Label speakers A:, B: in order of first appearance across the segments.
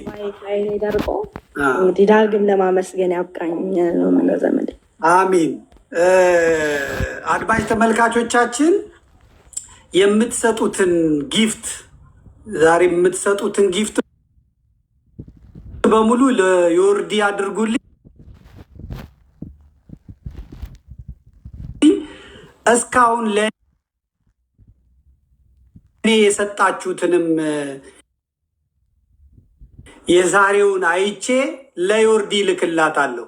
A: ማይካኤል ደርቆ እንግዲህ ዳግም ለማመስገን ያብቃኝ ነው የምለው ዘመድ።
B: አሚን። አድማጭ ተመልካቾቻችን የምትሰጡትን ጊፍት ዛሬ የምትሰጡትን ጊፍት በሙሉ ለዮርዲ አድርጉልኝ። እስካሁን ለእኔ የሰጣችሁትንም የዛሬውን አይቼ ለዮርዲ ልክላታለሁ።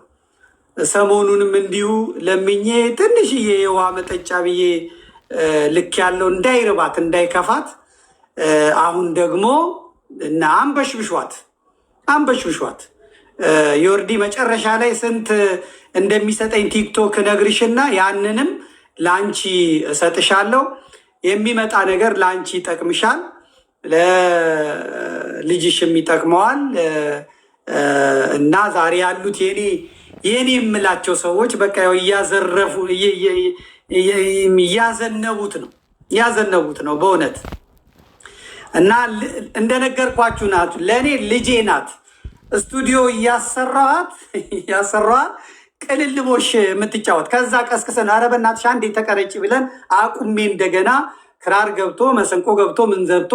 B: ሰሞኑንም እንዲሁ ለምኜ ትንሽዬ የውሃ መጠጫ ብዬ ልክ ያለው እንዳይርባት እንዳይከፋት። አሁን ደግሞ እና አንበሽብሿት ዮርዲ መጨረሻ ላይ ስንት እንደሚሰጠኝ ቲክቶክ ነግርሽና ያንንም ለአንቺ እሰጥሻለሁ። የሚመጣ ነገር ለአንቺ ይጠቅምሻል፣ ለልጅሽም ይጠቅመዋል። እና ዛሬ ያሉት የኔ የምላቸው ሰዎች በቃ እያዘረፉ እያዘነቡት ነው በእውነት። እና እንደነገርኳችሁ ናት፣ ለእኔ ልጄ ናት። ስቱዲዮ እያሰራኋት ቅልልቦሽ የምትጫወት ከዛ ቀስቅሰን ኧረ በእናትሽ አንዴ ተቀረጭ ብለን አቁሜ እንደገና ክራር ገብቶ መሰንቆ ገብቶ ምን ገብቶ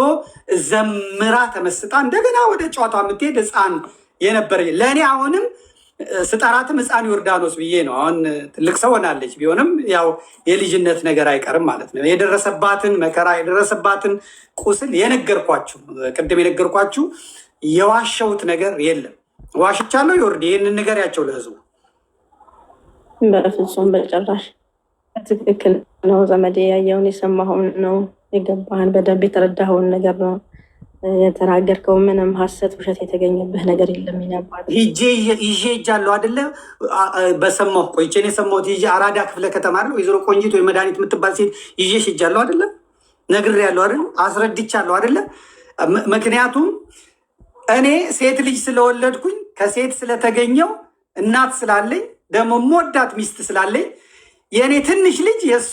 B: ዘምራ ተመስጣ እንደገና ወደ ጨዋታ የምትሄድ ሕፃን የነበረ ለእኔ አሁንም ስጠራትም ሕፃን ዮርዳኖስ ብዬ ነው። አሁን ትልቅ ሰው ሆናለች፣ ቢሆንም ያው የልጅነት ነገር አይቀርም ማለት ነው። የደረሰባትን መከራ የደረሰባትን ቁስል ቅድም የነገርኳችሁ የዋሸሁት ነገር የለም። ዋሽቻለሁ ዮርዲ? ይህንን ነገር ያቸው ለህዝቡ
A: በፍጹም በጭራሽ። ትክክል ነው ዘመዴ። ያየውን የሰማኸውን ነው የገባህን፣ በደንብ የተረዳኸውን ነገር ነው የተናገርከው። ምንም ሀሰት ውሸት የተገኘብህ ነገር የለም። ይነባል
B: ይዤ ሄጃለሁ አይደለ? በሰማሁ ቆይቼ ነው የሰማሁት። ይዤ አራዳ ክፍለ ከተማ አለ ወይዘሮ ቆንጂት ወይ መድኃኒት የምትባል ሴት ይዤ ሄጃለሁ አይደለ? ነግሬያለሁ አይደለ? አስረድቻለሁ አይደለ? ምክንያቱም እኔ ሴት ልጅ ስለወለድኩኝ ከሴት ስለተገኘው እናት ስላለኝ ደግሞ ሞዳት ሚስት ስላለኝ የእኔ ትንሽ ልጅ እሷ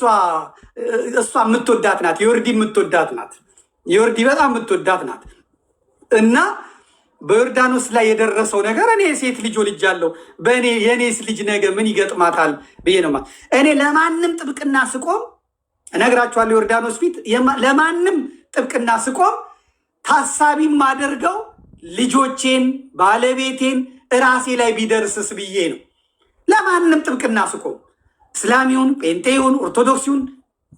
B: የምትወዳት ናት። ዮርዲ የምትወዳት ናት። ዮርዲ በጣም የምትወዳት ናት። እና በዮርዳኖስ ላይ የደረሰው ነገር እኔ ሴት ልጅ ወልጃለሁ፣ የእኔስ ልጅ ነገ ምን ይገጥማታል ብዬ ነው። እኔ ለማንም ጥብቅና ስቆም እነግራችኋለሁ፣ ዮርዳኖስ ፊት ለማንም ጥብቅና ስቆም ታሳቢ ማደርገው ልጆቼን፣ ባለቤቴን እራሴ ላይ ቢደርስስ ብዬ ነው። ለማንም ጥብቅና ስቆም እስላሚውን፣ ጴንጤውን፣ ኦርቶዶክሲውን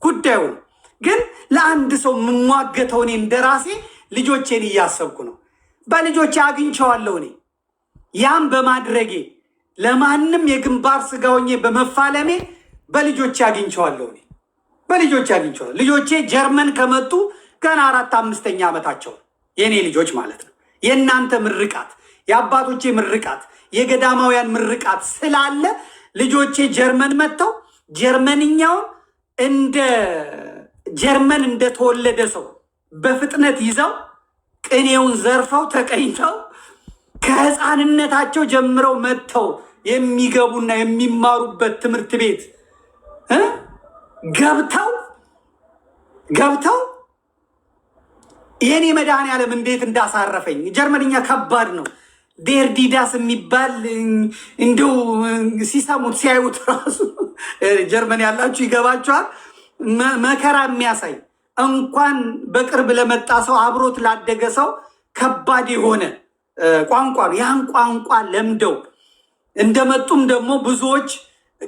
B: ጉዳዩ ነው። ግን ለአንድ ሰው የምሟገተው እኔ እንደራሴ ልጆቼን እያሰብኩ ነው። በልጆቼ አግኝቸዋለሁ። እኔ ያም በማድረጌ ለማንም የግንባር ስጋ ሆኜ በመፋለሜ በልጆቼ አግኝቸዋለሁ። እኔ በልጆቼ አግኝቸዋለሁ። ልጆቼ ጀርመን ከመጡ ገና 4-5ኛ ዓመታቸው የእኔ ልጆች ማለት ነው። የእናንተ ምርቃት፣ የአባቶቼ ምርቃት፣ የገዳማውያን ምርቃት ስላለ ልጆቼ ጀርመን መጥተው ጀርመንኛውን እንደ ጀርመን እንደተወለደ ሰው በፍጥነት ይዘው ቅኔውን ዘርፈው ተቀኝተው ከሕፃንነታቸው ጀምረው መጥተው የሚገቡና የሚማሩበት ትምህርት ቤት ገብተው የኔ መድኃኔዓለም እንዴት እንዳሳረፈኝ። ጀርመንኛ ከባድ ነው። ዴርዲዳስ የሚባል እንዲሁ ሲሰሙት ሲያዩት ራሱ ጀርመን ያላችሁ ይገባችኋል። መከራ የሚያሳይ እንኳን በቅርብ ለመጣ ሰው አብሮት ላደገ ሰው ከባድ የሆነ ቋንቋ ነው። ያን ቋንቋ ለምደው እንደመጡም ደግሞ ብዙዎች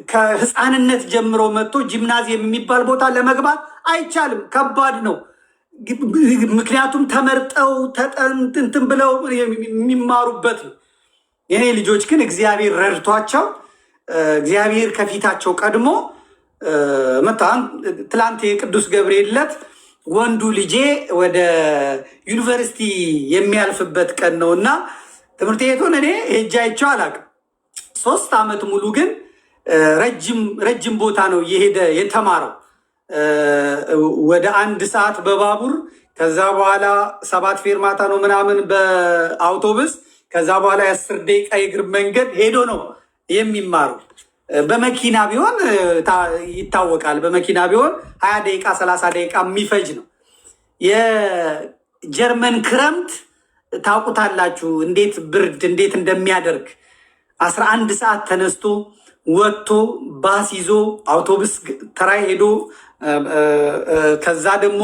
B: ከህፃንነት ጀምሮ መጥቶ ጂምናዚየም የሚባል ቦታ ለመግባት አይቻልም፣ ከባድ ነው። ምክንያቱም ተመርጠው እንትን ብለው የሚማሩበት ነው። የኔ ልጆች ግን እግዚአብሔር ረድቷቸው እግዚአብሔር ከፊታቸው ቀድሞ መጣን። ትላንት የቅዱስ ገብርኤል ዕለት ወንዱ ልጄ ወደ ዩኒቨርሲቲ የሚያልፍበት ቀን ነው እና ትምህርት ቤቱን እኔ ሄጄ አይቼው አላውቅም። 3 ዓመት ሙሉ ግን ረጅም ቦታ ነው እየሄደ የተማረው። ወደ 1 ሰዓት በባቡር ከዛ በኋላ 7 ፌርማታ ነው ምናምን በአውቶቡስ ከዛ በኋላ 10 ደቂቃ የእግር መንገድ ሄዶ ነው የሚማሩ። በመኪና ቢሆን ይታወቃል። በመኪና ቢሆን 20 ደቂቃ 30 ደቂቃ የሚፈጅ ነው። የጀርመን ክረምት ታውቁታላችሁ እንዴት ብርድ እንዴት እንደሚያደርግ 11 ሰዓት ተነስቶ ወጥቶ ባስ ይዞ አውቶቡስ ተራ ሄዶ ከዛ ደግሞ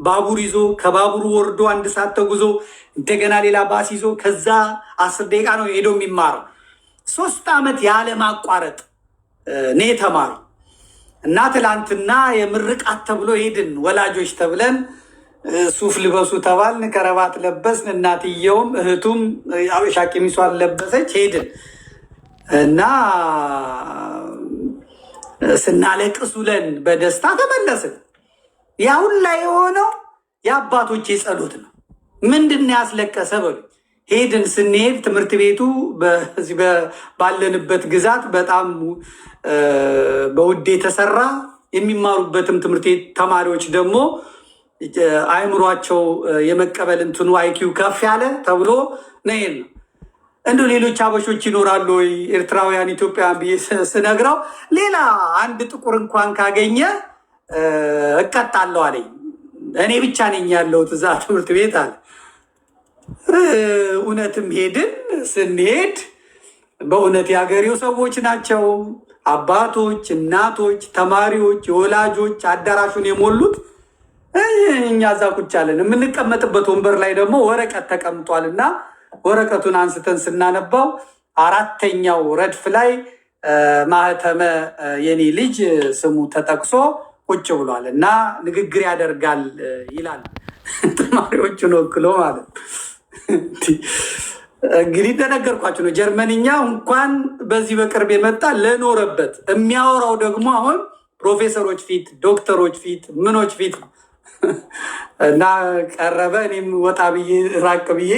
B: ባቡር ይዞ ከባቡሩ ወርዶ 1 ሰዓት ተጉዞ እንደገና ሌላ ባስ ይዞ ከዛ 10 ደቂቃ ነው ሄዶ የሚማረው። 3 ዓመት ያለ ማቋረጥ ነው የተማረው እና ትላንትና የምርቃት ተብሎ ሄድን። ወላጆች ተብለን ሱፍ ልበሱ ተባልን፣ ከረባት ለበስን። እናትየውም እህቱም አበሻ ቀሚሷን ለበሰች። ሄድን እና ስናለቅስ ውለን በደስታ ተመለስን። ያሁን ላይ የሆነው የአባቶቼ ጸሎት ነው። ምንድን ያስለቀሰ በሉ። ሄድን። ስንሄድ ትምህርት ቤቱ ባለንበት ግዛት በጣም በውድ የተሰራ የሚማሩበትም ትምህርት ቤት ተማሪዎች ደግሞ አእምሯቸው የመቀበል እንትኑ አይኪው ከፍ ያለ ተብሎ ነው። እንደ ሌሎች አበሾች ይኖራሉ ወይ ኤርትራውያን ኢትዮጵያውያን ብዬ ስነግረው ሌላ አንድ ጥቁር እንኳን ካገኘ እቀጣለሁ አለኝ። እኔ ብቻ ነኝ ያለሁት እዛ ትምህርት ቤት አለ። እውነትም ሄድን። ስንሄድ በእውነት የሀገሬው ሰዎች ናቸው። አባቶች፣ እናቶች፣ ተማሪዎች፣ የወላጆች አዳራሹን የሞሉት። እኛ እዛ ቁጭ አለን። የምንቀመጥበት ወንበር ላይ ደግሞ ወረቀት ተቀምጧል እና ወረቀቱን አንስተን ስናነባው 4ኛው ረድፍ ላይ ማህተመ የኔ ልጅ ስሙ ተጠቅሶ ቁጭ ብሏል እና ንግግር ያደርጋል ይላል። ተማሪዎቹን ወክሎ ማለት እንግዲህ እንደነገርኳቸው ነው። ጀርመንኛ እንኳን በዚህ በቅርብ የመጣ ለኖረበት የሚያወራው ደግሞ አሁን ፕሮፌሰሮች ፊት፣ ዶክተሮች ፊት፣ ምኖች ፊት ነው እና ቀረበ። እኔም ወጣ ብዬ ራቅ ብዬ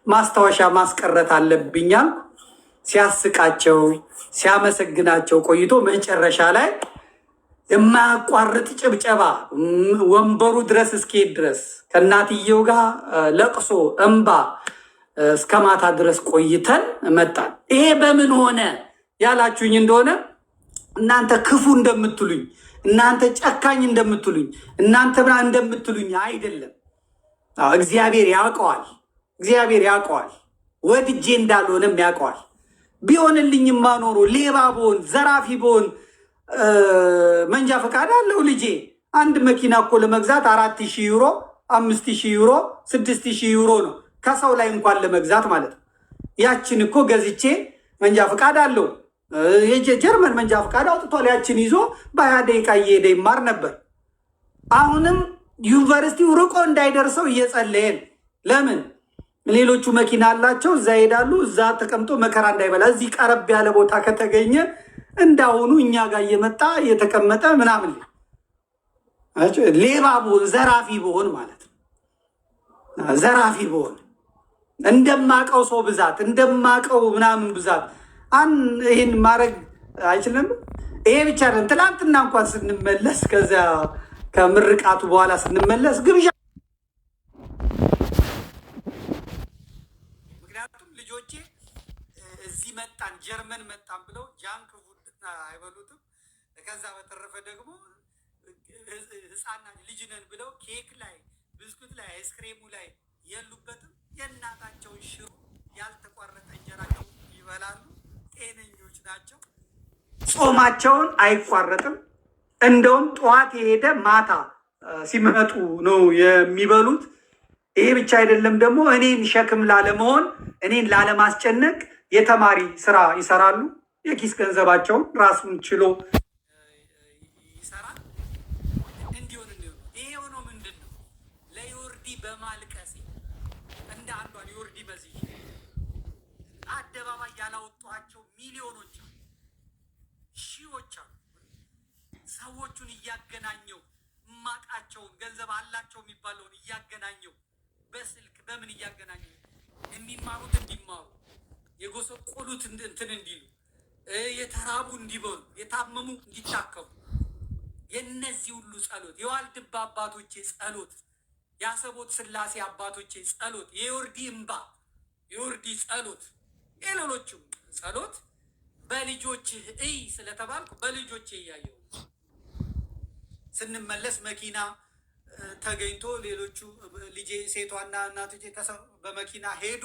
B: ማስታወሻ ማስቀረት አለብኛል። ሲያስቃቸው ሲያመሰግናቸው ቆይቶ መጨረሻ ላይ የማያቋርጥ ጭብጨባ ወንበሩ ድረስ እስኪሄድ ድረስ ከእናትየው ጋር ለቅሶ እንባ እስከ ማታ ድረስ ቆይተን መጣን። ይሄ በምን ሆነ ያላችሁኝ እንደሆነ እናንተ ክፉ እንደምትሉኝ፣ እናንተ ጨካኝ እንደምትሉኝ፣ እናንተ ብላ እንደምትሉኝ አይደለም። እግዚአብሔር ያውቀዋል። እግዚአብሔር ያውቀዋል። ወድጄ እንዳልሆነም ያውቀዋል። ቢሆንልኝማ ኖሮ ሌባ ብሆን ዘራፊ ብሆን መንጃ ፈቃድ አለው ልጄ። አንድ መኪና እኮ ለመግዛት 4000 ዩሮ፣ 5000 ዩሮ፣ 6000 ዩሮ ነው ከሰው ላይ እንኳን ለመግዛት ማለት ነው። ያችን እኮ ገዝቼ መንጃ ፈቃድ አለው የጀርመን መንጃ ፈቃድ አውጥቷል። ያችን ይዞ በ20 ደቂቃ እየሄደ ይማር ነበር። አሁንም ዩኒቨርሲቲው ርቆ እንዳይደርሰው እየጸለየን። ለምን ሌሎቹ መኪና አላቸው፣ እዛ ይሄዳሉ። እዛ ተቀምጦ መከራ እንዳይበላ እዚህ ቀረብ ያለ ቦታ ከተገኘ እንዳሁኑ እኛ ጋር እየመጣ እየተቀመጠ ምናምን ሌባ ብሆን ዘራፊ ብሆን ማለት ነው። ዘራፊ ብሆን እንደማቀው ሰው ብዛት እንደማቀው ምናምን ብዛት ይህን ማድረግ አይችልም። ይሄ ብቻ አይደለም። ትላንትና እንኳን ስንመለስ ከዚያ ከምርቃቱ በኋላ ስንመለስ ግብዣ፣ ምክንያቱም ልጆቼ እዚህ መጣን ጀርመን መጣን ብለው ጃንክ ፉድ አይበሉትም። ከዛ በተረፈ ደግሞ ህፃናት ልጅ ነን ብለው ኬክ ላይ ብስኩት ላይ አይስክሬሙ ላይ የሉበትም። የእናታቸውን ሽሮ ያልተቋረጠ እንጀራ ይበላሉ። ጤነኞች ናቸው። ጾማቸውን አይቋረጥም። እንደውም ጠዋት የሄደ ማታ ሲመጡ ነው የሚበሉት። ይሄ ብቻ አይደለም ደግሞ እኔን ሸክም ላለመሆን እኔን ላለማስጨነቅ የተማሪ ስራ ይሰራሉ። የኪስ ገንዘባቸውን ራሱን ችሎ ይሰራል። እንዲሆን ይሄ የሆነው ምንድን ነው? ለዮርዲ በማልቀሴ እንደ አንዷን ዮርዲ በዚህ አደባባይ ያላወጧቸው ሚሊዮኖች አሉ፣ ሺዎች አሉ። ሰዎቹን እያገናኘው ማቃቸውን ገንዘብ አላቸው የሚባለውን እያገናኘው በስልክ በምን እያገናኘው የሚማሩት እንዲማሩ፣ የጎሰቆሉት እንትን እንዲሉ፣ የተራቡ እንዲበሉ፣ የታመሙ እንዲታከሙ፣ የነዚህ ሁሉ ጸሎት፣ የዋልድባ አባቶቼ ጸሎት፣ የአሰቦት ስላሴ አባቶቼ ጸሎት፣ የዮርዲ እምባ፣ የዮርዲ ጸሎት፣ የሌሎችም ጸሎት በልጆችህ እይ ስለተባልኩ በልጆቼ እያየው ስንመለስ መኪና ተገኝቶ ሌሎቹ ልጄ ሴቷና እናቶቼ በመኪና ሄዱ።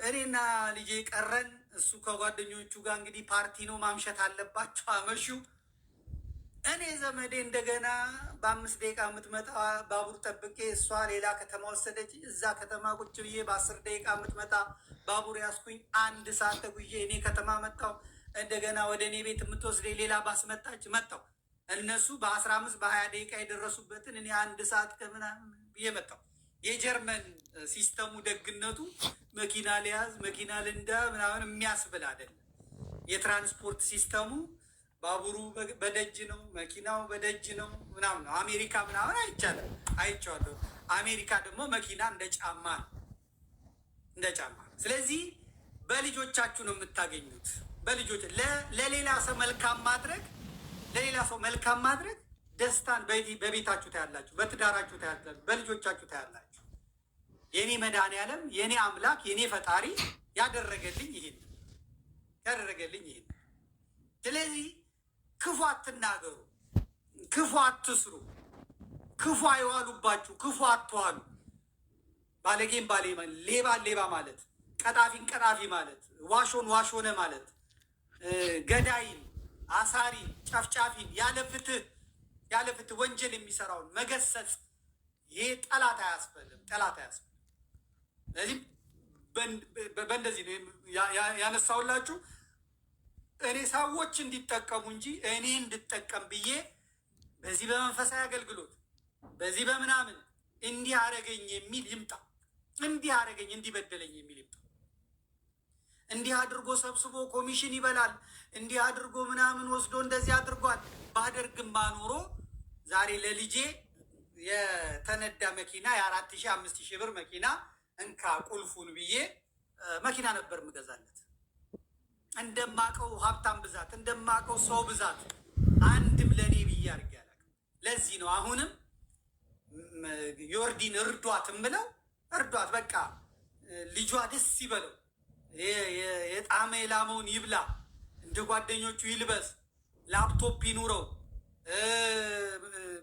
B: እኔና ልጄ ቀረን። እሱ ከጓደኞቹ ጋር እንግዲህ ፓርቲ ነው ማምሸት አለባቸው፣ አመሹ። እኔ ዘመዴ እንደገና በ5 ደቂቃ የምትመጣ ባቡር ጠብቄ እሷ ሌላ ከተማ ወሰደች። እዛ ከተማ ቁጭ ብዬ በ10 ደቂቃ የምትመጣ ባቡር ያስኩኝ። 1 ሰዓት ተጉዬ እኔ ከተማ መጣው። እንደገና ወደ እኔ ቤት የምትወስደ ሌላ ባስ መጣች፣ መጣው። እነሱ በ15 በ20 ደቂቃ የደረሱበትን እኔ 1 ሰዓት ከምናምን ብዬ መጣው። የጀርመን ሲስተሙ ደግነቱ መኪና ሊያዝ መኪና ልንዳ ምናምን የሚያስብል አይደለም። የትራንስፖርት ሲስተሙ ባቡሩ በደጅ ነው፣ መኪናው በደጅ ነው ምናምን ነው። አሜሪካ ምናምን አይቻልም፣ አይቼዋለሁ። አሜሪካ ደግሞ መኪና እንደ ጫማ ነው፣ እንደ ጫማ። ስለዚህ በልጆቻችሁ ነው የምታገኙት። በልጆች ለሌላ ሰው መልካም ማድረግ ለሌላ ሰው መልካም ማድረግ ደስታን በቤታችሁ ታያላችሁ፣ በትዳራችሁ ታያላችሁ፣ በልጆቻችሁ ታያላችሁ። የኔ መድኃኔዓለም የኔ አምላክ የኔ ፈጣሪ ያደረገልኝ ይሄን ያደረገልኝ ይሄን። ስለዚህ ክፉ አትናገሩ፣ ክፉ አትስሩ፣ ክፉ አይዋሉባችሁ፣ ክፉ አትዋሉ። ባለጌን ባሌ ማለት፣ ሌባን ሌባ ማለት፣ ቀጣፊን ቀጣፊ ማለት፣ ዋሾን ዋሾነ ማለት፣ ገዳይን አሳሪን ጨፍጫፊን ያለ ፍትህ ወንጀል የሚሰራውን መገሰጽ ይሄ ጠላት አያስፈልም፣ ጠላት አያስፈልም። ስለዚህ በእንደዚህ ነው ያነሳውላችሁ። እኔ ሰዎች እንዲጠቀሙ እንጂ እኔ እንድጠቀም ብዬ በዚህ በመንፈሳዊ አገልግሎት በዚህ በምናምን እንዲህ አረገኝ የሚል ይምጣ፣ እንዲህ አረገኝ እንዲህ በደለኝ የሚል ይምጣ። እንዲህ አድርጎ ሰብስቦ ኮሚሽን ይበላል፣ እንዲህ አድርጎ ምናምን ወስዶ እንደዚህ አድርጓል። ባደርግማ ኖሮ ዛሬ ለልጄ የተነዳ መኪና የ4000 5000 ብር መኪና እንካ ቁልፉን ብዬ መኪና ነበር ምገዛለት። እንደማቀው ሀብታም ብዛት እንደማቀው ሰው ብዛት አንድም ለእኔ ብዬ አድርጌ አላውቅም። ለዚህ ነው አሁንም ዮርዲን እርዷት እምለው፣ እርዷት በቃ ልጇ ደስ ይበለው፣ የጣመ የላመውን ይብላ፣ እንደ ጓደኞቹ ይልበስ፣ ላፕቶፕ ይኑረው፣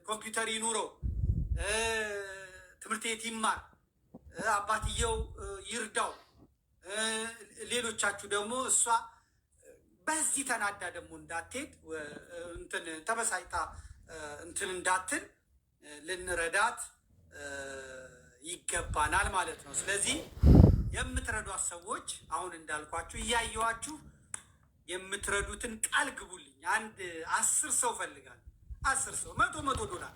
B: ኮምፒውተር ይኑረው፣ ትምህርት ቤት ይማር፣ አባትየው ይርዳው። ሌሎቻችሁ ደግሞ እሷ በዚህ ተናዳ ደግሞ እንዳትሄድ እንትን ተበሳጭታ እንትን እንዳትል ልንረዳት ይገባናል ማለት ነው። ስለዚህ የምትረዷት ሰዎች አሁን እንዳልኳችሁ እያየዋችሁ የምትረዱትን ቃል ግቡልኝ። አንድ 10 ሰው ፈልጋለሁ። 10 ሰው $100 $20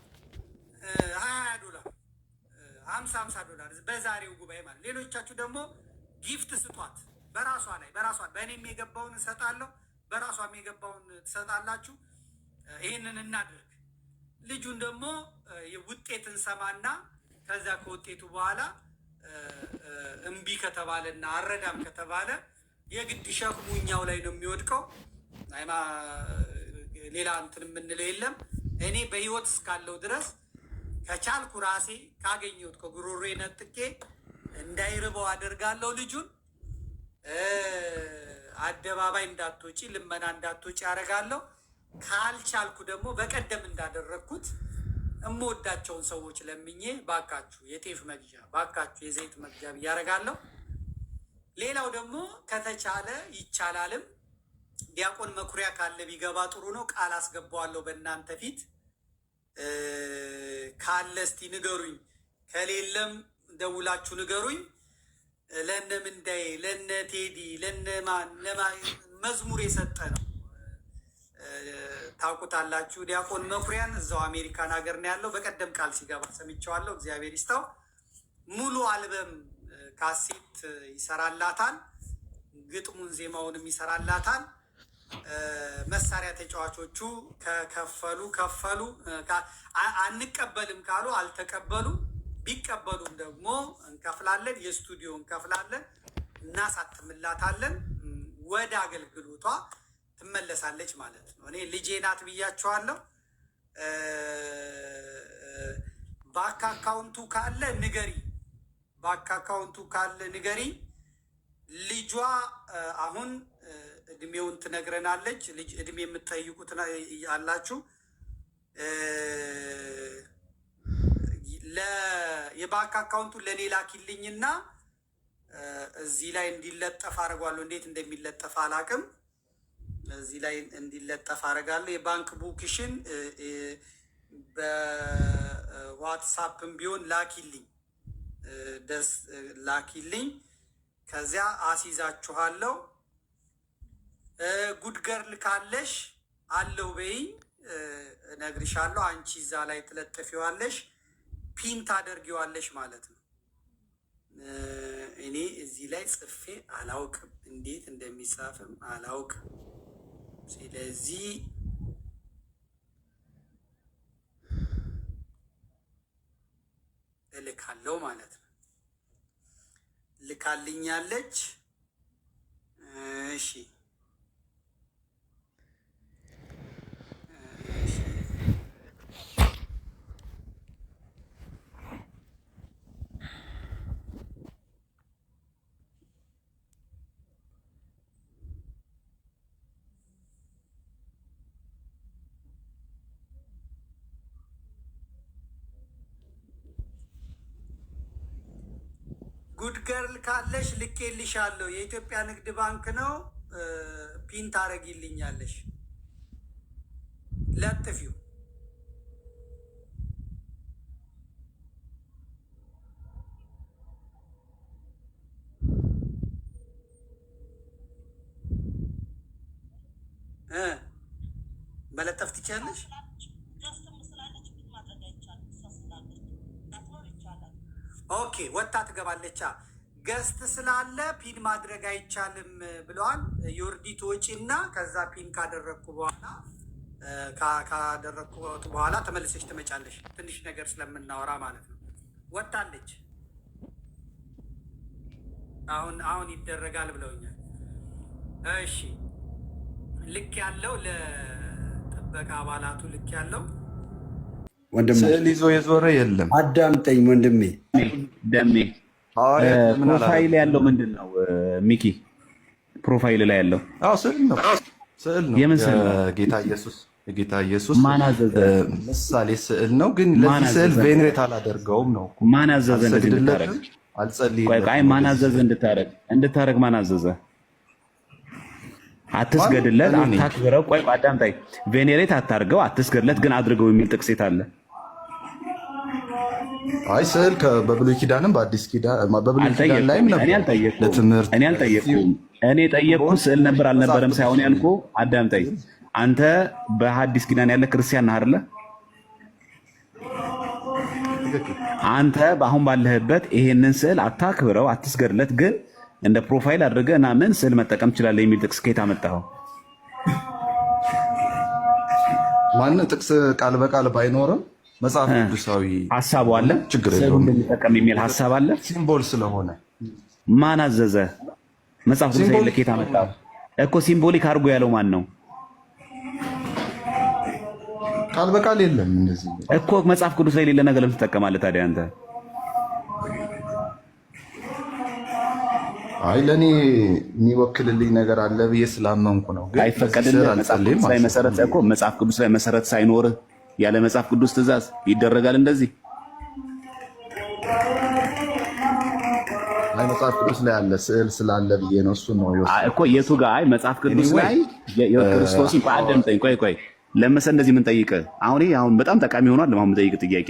B: $50 በዛሬው ጉባኤ ማለት። ሌሎቻችሁ ደግሞ ጊፍት ስጧት። በራሷ ላይ በራሷ በእኔም የገባውን እሰጣለሁ፣ በራሷም የገባውን ትሰጣላችሁ። ይህንን እናድርግ። ልጁን ደግሞ ውጤት እንሰማና ከዛ ከውጤቱ በኋላ እምቢ ከተባለና አረዳም ከተባለ የግድ ሸክሙ እኛው ላይ ነው የሚወድቀው። ሌላ እንትን የምንለው የለም። እኔ በህይወት እስካለው ድረስ ከቻልኩ ራሴ ካገኘሁት ከጉሮሮዬ ነጥቄ እንዳይርበው አደርጋለሁ። ልጁን አደባባይ እንዳትወጪ ልመና እንዳትወጪ አደርጋለሁ። ካልቻልኩ ደግሞ በቀደም እንዳደረግኩት እምወዳቸውን ሰዎች ለምኜ ባካችሁ የጤፍ መግዣ ባካችሁ የዘይት መግዣ ብዬ አደርጋለሁ። ሌላው ደግሞ ከተቻለ ይቻላልም ዲያቆን መኩሪያ ካለ ቢገባ ጥሩ ነው። ቃል አስገባዋለሁ በእናንተ ፊት። ካለ እስቲ ንገሩኝ፣ ከሌለም ደውላችሁ ንገሩኝ። ለነ ምንዳይ ለነ ቴዲ ለነማን መዝሙር የሰጠ ነው ታውቁታላችሁ። ዲያቆን መኩሪያን እዛው አሜሪካን ሀገር ነው ያለው። በቀደም ቃል ሲገባ ሰምቼዋለሁ። እግዚአብሔር ይስጠው። ሙሉ አልበም ካሴት ይሰራላታል፣ ግጥሙን ዜማውንም ይሰራላታል። መሳሪያ ተጫዋቾቹ ከከፈሉ ከፈሉ፣ አንቀበልም ካሉ አልተቀበሉ፣ ቢቀበሉም ደግሞ እንከፍላለን፣ የስቱዲዮ እንከፍላለን፣ እናሳትምላታለን። ወደ አገልግሎቷ ትመለሳለች ማለት ነው። እኔ ልጄ ናት ብያቸዋለሁ። ባንክ አካውንቱ ካለ ንገሪ፣ ባንክ አካውንቱ ካለ ንገሪ። ልጇ አሁን እድሜውን ትነግረናለች። ልጅ እድሜ የምትጠይቁት አላችሁ። የባንክ አካውንቱ ለኔ ላኪልኝና እዚህ ላይ እንዲለጠፍ አደርጋለሁ። እንዴት እንደሚለጠፍ አላውቅም። እዚህ ላይ እንዲለጠፍ አደርጋለሁ። የባንክ ቡክሽን በዋትሳፕም ቢሆን ላኪልኝ፣ ደስ ላኪልኝ። ከዚያ አስይዛችኋለሁ። ጉድ ገርል ካለሽ አለው በይኝ፣ እነግርሻለሁ። አንቺ እዛ ላይ ትለጥፊዋለሽ፣ ፒን ታደርጊዋለሽ ማለት ነው። እኔ እዚህ ላይ ጽፌ አላውቅም፣ እንዴት እንደሚጻፍም አላውቅም። ስለዚህ እልካለሁ ማለት ነው። ልካልኛለች። እሺ ጉድ ገርል ካለሽ ልኬልሻለሁ። የኢትዮጵያ ንግድ ባንክ ነው። ፒን ታረጊልኛለሽ። ለጥፊው መለጠፍ ትችያለሽ። ኦኬ ወጣ ትገባለቻ። ገስት ስላለ ፒን ማድረግ አይቻልም ብለዋል። ዮርዲት ወጪና ከዛ ፒን ካደረግኩ በኋላ ተመልሰሽ ትመጫለሽ። ትንሽ ነገር ስለምናወራ ማለት ነው። ወጣለች። አሁን ይደረጋል ብለውኛል። እሺ ልክ ያለው ለጥበቃ አባላቱ ልክ ያለው
C: ስዕል ይዞ የዞረ የለም።
D: አዳምጠኝ ወንድሜ
E: ደሜ ፕሮፋይል ያለው ምንድን ነው? ሚኪ ፕሮፋይል ላይ ያለው
C: ስዕል ነው። ስዕል ነው።
E: የምን ስዕል ነው?
C: የጌታ ኢየሱስ
E: ማን አዘዘ?
C: ምሳሌ ስዕል ነው። ግን ለዚህ ስዕል ቬኔሬት አላደርገውም ነው።
E: ማን አዘዘ እንደዚህ እንድታረግ?
C: አልጸልይለትም።
E: ማን አዘዘ እንድታረግ? ማን አዘዘ? አትስገድለት፣ አታክብረው። ቆይ አዳምጣኝ። ቬኔሬት አታርገው፣ አትስገድለት፣ ግን አድርገው የሚል ጥቅስ የት አለ?
C: አይ ስዕል በብሉይ ኪዳንም በአዲስ ኪዳን በብሉይ ኪዳን ላይም ነበር። ለትምህርት
E: እኔ አልጠየቅኩም። እኔ ጠየቅኩህ ስዕል ነበር አልነበረም ሳይሆን ያልኩህ፣ አዳምጠኝ። አንተ በሐዲስ ኪዳን ያለ ክርስቲያን ነህ አይደለ? አንተ አሁን ባለህበት ይሄንን ስዕል አታክብረው፣ አትስገድለት፣ ግን እንደ ፕሮፋይል አድርገህ እና ምን ስዕል መጠቀም ትችላለህ የሚል ጥቅስ ከየት አመጣኸው?
C: ማን ጥቅስ ቃል በቃል ባይኖርም መጽሐፍ ቅዱሳዊ
E: ሀሳቡ አለ።
C: ችግር
E: ስዕሉ
C: የለውም።
E: እንደሚጠቀም የሚል ሀሳብ አለ።
C: ሲምቦል ስለሆነ
E: ማን አዘዘ? መጽሐፍ ቅዱስ ላይ ከየት አመጣኸው እኮ? ሲምቦሊክ አድርጎ ያለው ማን ነው
C: ቃል በቃል የለም። እንደዚህ
E: እኮ መጽሐፍ ቅዱስ ላይ የሌለ ነገር ለምን ትጠቀማለህ ታዲያ አንተ?
C: አይ ለኔ የሚወክልልኝ ነገር አለ ብዬ ስላመንኩ ነው። ግን
E: አይፈቀድልህ። መጽሐፍ ቅዱስ ላይ መሰረት እኮ መጽሐፍ ቅዱስ ላይ መሰረት ሳይኖር ያለ መጽሐፍ ቅዱስ ትእዛዝ ይደረጋል እንደዚህ?
C: አይ መጽሐፍ ቅዱስ ላይ አለ ስዕል ስላለ ብዬ ነው። እሱ ነው
E: እኮ የቱ ጋር? አይ መጽሐፍ ቅዱስ ላይ የክርስቶስን አዳምጠኝ። ቆይ ለምሳሌ እንደዚህ ምን ጠይቀ? አሁን በጣም ጠቃሚ ሆኗል። ለማን ጠይቅ ጥያቄ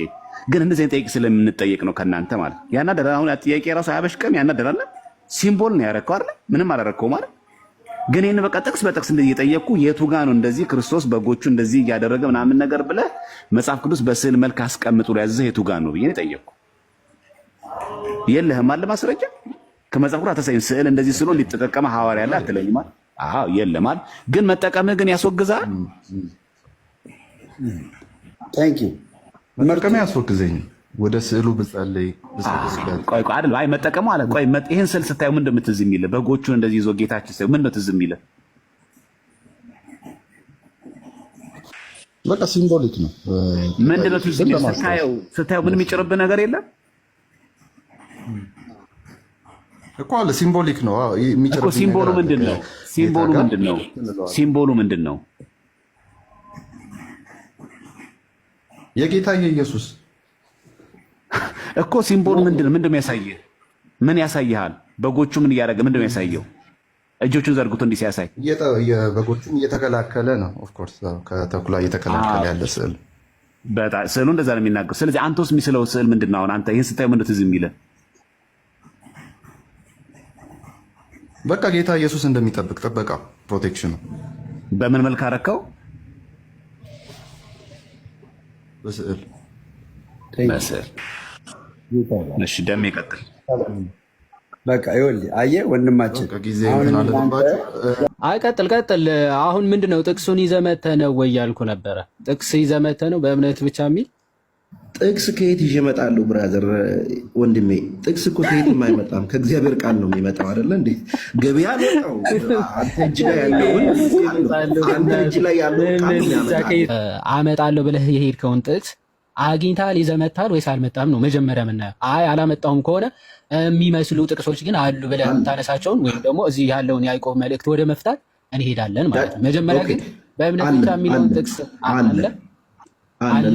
E: ግን እንደዚህ ጠይቅ ስለምንጠይቅ ነው ከናንተ ማለት ያናደራ። አሁን ጥያቄ ራሱ አያበሽቀም፣ ያናደራል። ሲምቦል ነው ያረከው አይደል? ምንም አላረከው ማለት ግን ይሄን በቃ ጥቅስ በጥቅስ እንደዚህ እየጠየቅኩ የቱ ጋር ነው እንደዚህ ክርስቶስ በጎቹ እንደዚህ እያደረገ ምናምን ነገር ብለህ መጽሐፍ ቅዱስ በስዕል መልክ አስቀምጡ ያዘህ የቱ ጋር ነው ብዬ ነው የጠየቅኩ። የለህም አለ ማስረጃ ከመጽሐፍ ቅዱስ አተሳይን ስዕል እንደዚህ ስሎ ሊተጠቀመ ሐዋርያ ያለ አትለኝም አይደል? አዎ የለም አይደል? ግን መጠቀምህ ግን ያስወግዛል።
D: ታንኪ
C: መጠቀም ያስወግዘኝ ወደ ስዕሉ ብጸልይ
E: ቆይ አይደል? አይ መጠቀሙ አለ። ቆይ ይሄን ስዕል ስታዩ ምን እንደምትዝ የሚልህ በጎቹን እንደዚህ ይዞ ጌታችን ሳይሆን ምን ነው ትዝ የሚልህ?
C: በቃ ሲምቦሊክ ነው።
E: ምንድን ነው ትዝ የሚልህ? ስታየው ምን የሚጭርብህ ነገር የለም
C: እኮ አለ። ሲምቦሊክ ነው
E: እኮ። ሲምቦሉ ምንድን ነው? ሲምቦሉ ምንድን ነው?
C: የጌታ የኢየሱስ
E: እኮ ሲምቦሉ ምንድን ነው የሚያሳየህ? ምን ያሳይሃል? በጎቹ ምን እያደረገ ምንድን ነው ያሳየው? እጆቹን ዘርግቶ እንዲህ ሲያሳይ
C: በጎቹን እየተከላከለ ነው። ኦፍኮርስ ከተኩላ እየተከላከለ ያለ ስዕል
E: በጣም ስዕሉ እንደዛ ነው የሚናገር። ስለዚህ አንተ ውስጥ የሚስለው ስዕል ምንድን ነው? አሁን አንተ ይህን ስታይ ምንድን ትዝ የሚልህ?
C: በቃ ጌታ ኢየሱስ እንደሚጠብቅ ጥበቃ፣ ፕሮቴክሽኑ
E: በምን መልክ አረከው?
C: በስዕል
E: በስዕል። እሺ ደሜ ይቀጥል።
D: በቃ ይኸውልህ፣ አየህ ወንድማችን
C: ጊዜ ምናለባቸው።
F: አይ ቀጥል። አሁን ምንድነው ጥቅሱን ይዘህ መተህ ነው ወይ ያልኩ ነበረ። ጥቅስ ይዘህ መተህ ነው በእምነት ብቻ የሚል
G: ጥቅስ ከየት ይዤ እመጣለሁ? ብራዘር ወንድሜ፣ ጥቅስ እኮ ከየትም አይመጣም፣ ከእግዚአብሔር ቃል ነው የሚመጣው። አይደለ እንዴ? ገበያ ነው አንተ እጅ ላይ ያለውን
F: አመጣለሁ ብለህ የሄድከውን ጥቅስ አግኝተሃል ይዘህ መጥተሃል ወይስ አልመጣም ነው መጀመሪያ የምናየው። አይ አላመጣሁም ከሆነ የሚመስሉ ጥቅሶች ግን አሉ ብለህ የምታነሳቸውን ወይም ደግሞ እዚህ ያለውን የያዕቆብ መልእክት ወደ መፍታት እንሄዳለን ማለት ነው። መጀመሪያ ግን በእምነት ብቻ የሚለውን ጥቅስ አለ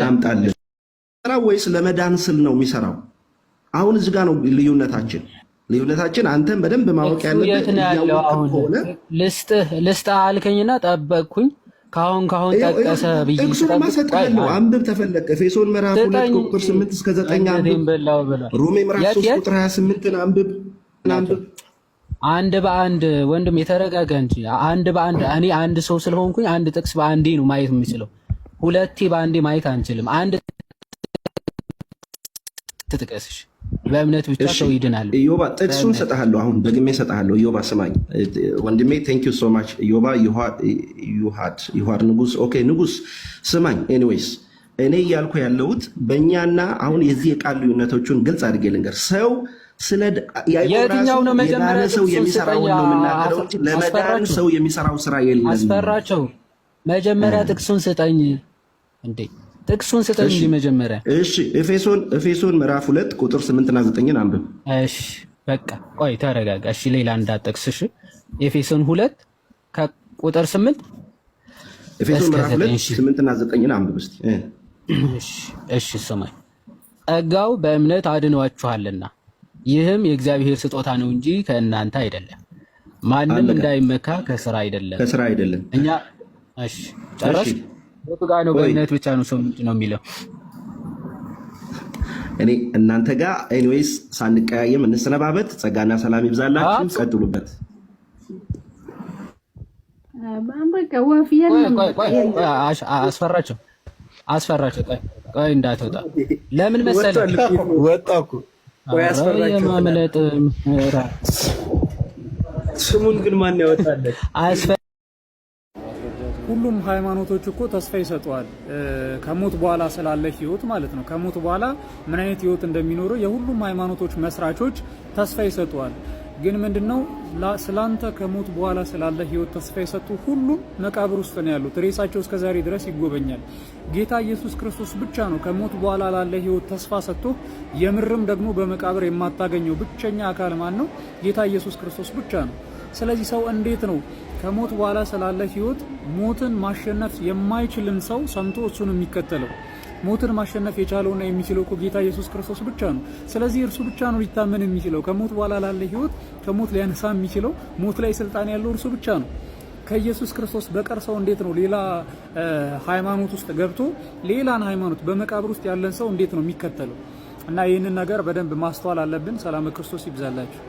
G: ላምጣልህ ወይስ ለመዳን ስል ነው የሚሰራው? አሁን እዚህ ጋር ነው ልዩነታችን። አንተም በደንብ ማወቅ ያለበት
F: ከሆነ ልስጥህ አልከኝና ጠበቅኩኝ። ካሁን ጠቀሰ ብዬ
G: ጥቅሱን ማሰጥሃለሁ። አንብብ ተፈለቀ ኤፌሶን ምዕራፍ 2 ቁጥር 8 እስከ 9 አንብብ። ሮሜ ምዕራፍ 3 ቁጥር 28 አንብብ።
F: አንድ በአንድ ወንድም የተረጋጋ እንጂ አንድ በአንድ እኔ አንድ ሰው ስለሆንኩኝ አንድ ጥቅስ በአንዴ ነው ማየት የምችለው። ሁለቴ በአንዴ ማየት አንችልም። አንድ ትጥቀስሽ በእምነት ብቻ ሰው ይድናል።
G: ኢዮባ ጥቅሱን ሰጣለሁ። አሁን ደግሜ ሰጣለሁ። ኢዮባ ስማኝ ወንድሜ፣ ቴንክ ዩ ሶ ማች ኢዮባ። ዩሃድ ንጉስ። ኦኬ ንጉስ ስማኝ። ኤኒዌይስ እኔ እያልኩ ያለሁት በእኛና አሁን የዚህ የቃል ልዩነቶቹን ግልጽ አድርጌ ልንገር። ሰው ስለ
F: የትኛው ነው መጀመሪያ
G: ሰው የሚሰራው ነው የምናገረው። ለመዳን ሰው የሚሰራው ስራ የለም።
F: አስፈራቸው። መጀመሪያ ጥቅሱን ስጠኝ እንዴ! ጥቅሱን ስጠኝ መጀመሪያ።
G: እሺ ኤፌሶን ምዕራፍ 2 ቁጥር 8 እና 9 አንብብ።
F: እሺ በቃ ቆይ ተረጋጋ። እሺ ሌላ እንዳጠቅስ። እሺ ኤፌሶን 2 ከቁጥር 8
G: ኤፌሶን ምዕራፍ 2 8 እና 9 አንብብ እስቲ።
F: እሺ ስማኝ። ጸጋው በእምነት አድኗችኋልና ይህም የእግዚአብሔር ስጦታ ነው እንጂ ከእናንተ አይደለም፣ ማንም እንዳይመካ ከስራ አይደለም። እኛ እሺ ጨረስ ወጡ ጋር ነው። በእምነት ብቻ ነው ሰው ነው የሚለው።
G: እኔ እናንተ ጋር ኤኒዌይስ ሳንቀያየም እንሰነባበት። ጸጋና ሰላም ይብዛላችሁ። ቀጥሉበት።
F: አስፈራቸው። ቆይ እንዳትወጣ። ለምን መሰለህ
D: ወጣኩ። ቆይ አስፈራቸው።
F: የማምለጥ
D: ስሙን ግን ማን ያወጣለት?
H: ሁሉም ሃይማኖቶች እኮ ተስፋ ይሰጠዋል። ከሞት በኋላ ስላለ ህይወት ማለት ነው። ከሞት በኋላ ምን አይነት ህይወት እንደሚኖረው የሁሉም ሃይማኖቶች መስራቾች ተስፋ ይሰጠዋል። ግን ምንድነው ስላንተ ከሞት በኋላ ስላለ ህይወት ተስፋ የሰጡ ሁሉም መቃብር ውስጥ ነው ያሉት። ሬሳቸው እስከዛሬ ድረስ ይጎበኛል። ጌታ ኢየሱስ ክርስቶስ ብቻ ነው ከሞት በኋላ ላለ ህይወት ተስፋ ሰጥቶ የምርም ደግሞ በመቃብር የማታገኘው ብቸኛ አካል ማን ነው? ጌታ ኢየሱስ ክርስቶስ ብቻ ነው። ስለዚህ ሰው እንዴት ነው ከሞት በኋላ ስላለ ህይወት ሞትን ማሸነፍ የማይችልን ሰው ሰምቶ እሱን የሚከተለው? ሞትን ማሸነፍ የቻለውና የሚችለው እኮ ጌታ ኢየሱስ ክርስቶስ ብቻ ነው። ስለዚህ እርሱ ብቻ ነው ሊታመን የሚችለው። ከሞት በኋላ ላለ ህይወት ከሞት ሊያነሳ የሚችለው ሞት ላይ ስልጣን ያለው እርሱ ብቻ ነው። ከኢየሱስ ክርስቶስ በቀር ሰው እንዴት ነው ሌላ ሃይማኖት ውስጥ ገብቶ ሌላን ሃይማኖት በመቃብር ውስጥ ያለን ሰው እንዴት ነው የሚከተለው? እና ይህንን ነገር በደንብ ማስተዋል አለብን። ሰላም ክርስቶስ ይብዛላችሁ።